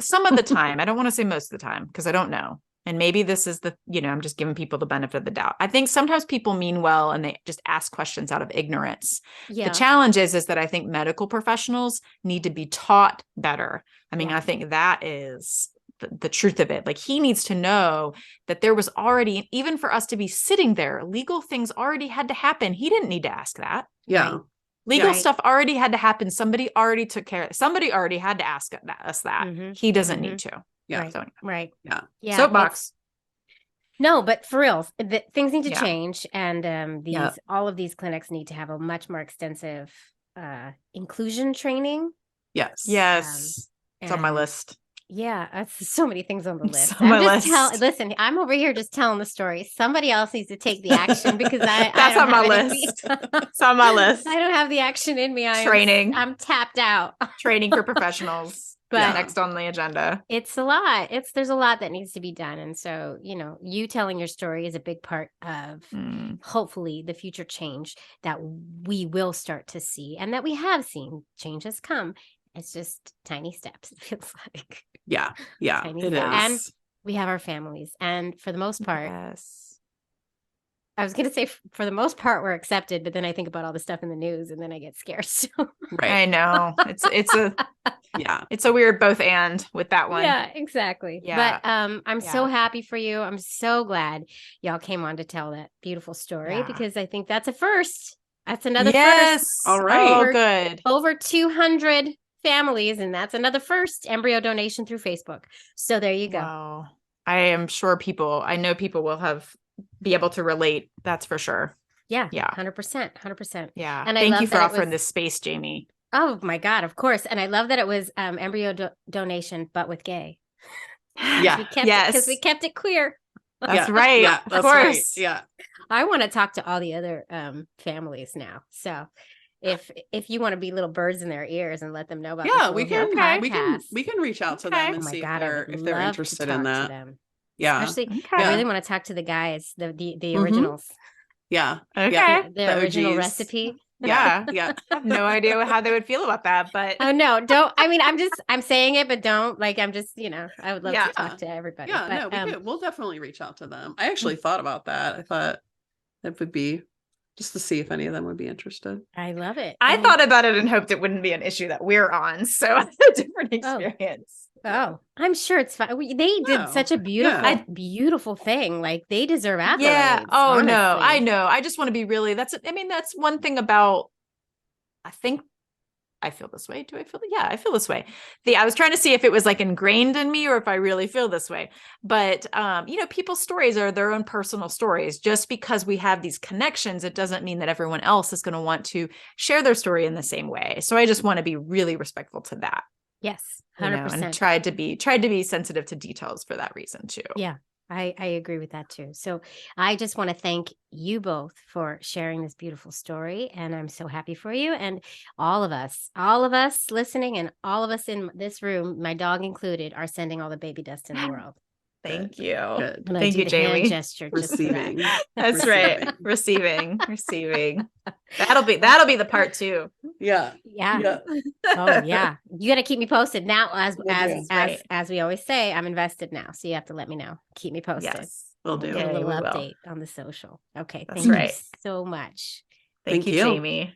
some of the time, I don't want to say most of the time because I don't know. And maybe this is I'm just giving people the benefit of the doubt. I think sometimes people mean well and they just ask questions out of ignorance. Yeah. The challenge is that I think medical professionals need to be taught better. I mean, Yeah. I think that is the truth of it. Like he needs to know that there was already, even for us to be sitting there, legal things already had to happen. He didn't need to ask that. Yeah. Right. Legal Right. stuff already had to happen. Somebody already took care of it. Somebody already had to ask us that. Mhm. He doesn't Mhm. need to. Yeah. Right. So, Right. Yeah. Yeah. soapbox. No, but for real, things need to Yeah. change, and Yeah. all of these clinics need to have a much more extensive inclusion training. Yes. Yes. It's on my and- list. Yeah, that's so many things on the It's list. on my I'm just list. listen, I'm over here just telling the story. Somebody else needs to take the action because I That's don't on my have any- list. It's on my list. I don't have the action in me. Training. I'm tapped out. Training for professionals. But- Next on the agenda. It's a lot. There's a lot that needs to be done. And so, you telling your story is a big part of hopefully the future change that we will start to see and that we have seen. Change has come. It's just tiny steps, it feels like. Yeah. Yeah. Tiny It steps. And is. we have our families. And for the most part, Yes. I was going to say for the most part, we're accepted, but then I think about all the stuff in the news and then I get scared. So. Right. I know. Yeah. It's a weird both and with that one. Yeah, exactly. Yeah. But I'm so Yeah. happy for you. I'm so glad y'all came on to tell that beautiful story Yeah. because I think that's a first. That's another Yes. first. All right. Oh, good. Over 200 families, and that's another first embryo donation through Facebook. So there you go. Wow. I am sure I know people will be able to relate. That's for sure. Yeah. Yeah. 100%. 100%. Yeah. And I Thank love you for that it offering was- this space, Jamie. Oh my God, of course. And I love that it was embryo donation, but with gay. Yeah. Because we kept it queer. That's Yeah. right. Yeah. Of That's course. right. Yeah. I want to talk to all the other families now. So if you want to be little birds in their ears and let them know about Yeah. this We little can, podcast. we can reach out to Okay. them Oh and my see God, I would if they're love to interested talk in to that. them. Yeah. Especially, Okay. I really want to talk to the guys, the Mhm. originals, Yeah. Okay. Yeah. the original OGs. recipe. Yeah. Yeah. I have no idea how they would feel about that, but Oh no, don't. I mean, I'm saying it, but don't. Like, I'm just, I would love Yeah. to talk to everybody. Yeah. but, No, we could. We'll definitely reach out to them. I actually thought about that. I thought it would be just to see if any of them would be interested. I love it. I And- thought about it and hoped it wouldn't be an issue that we're on. So it's a different experience. Oh, I'm sure it's fine. They did Oh, such a beautiful, yeah. beautiful thing. Like they deserve accolades. Yeah. Oh no, honestly. I know. I just want to be really, that's one thing about, I think I feel this way. Do I feel? Yeah, I feel this way. I was trying to see if it was like ingrained in me or if I really feel this way. But, people's stories are their own personal stories. Just because we have these connections, it doesn't mean that everyone else is going to want to share their story in the same way. So I just want to be really respectful to that. Yes, you know, 100%. and tried to be sensitive to details for that reason too. Yeah. I agree with that too. So I just want to thank you both for sharing this beautiful story. And I'm so happy for you. And all of us listening and all of us in this room, my dog included, are sending all the baby dust in the world. Thank you. Good. And I Thank do you, the hand Jamie. gesture just for that. Receiving. That's right. Receiving. That'll be the part 2. Yeah. Yeah. Yeah. Oh yeah. You got to keep me posted now. As Will do. as we always say, I'm invested now. So you have to let me know. Keep me posted. Yes. Will We'll do. get a Okay, little we will. update on the social. Okay. That's Thank right. you so much. Thank you, you. Jamie.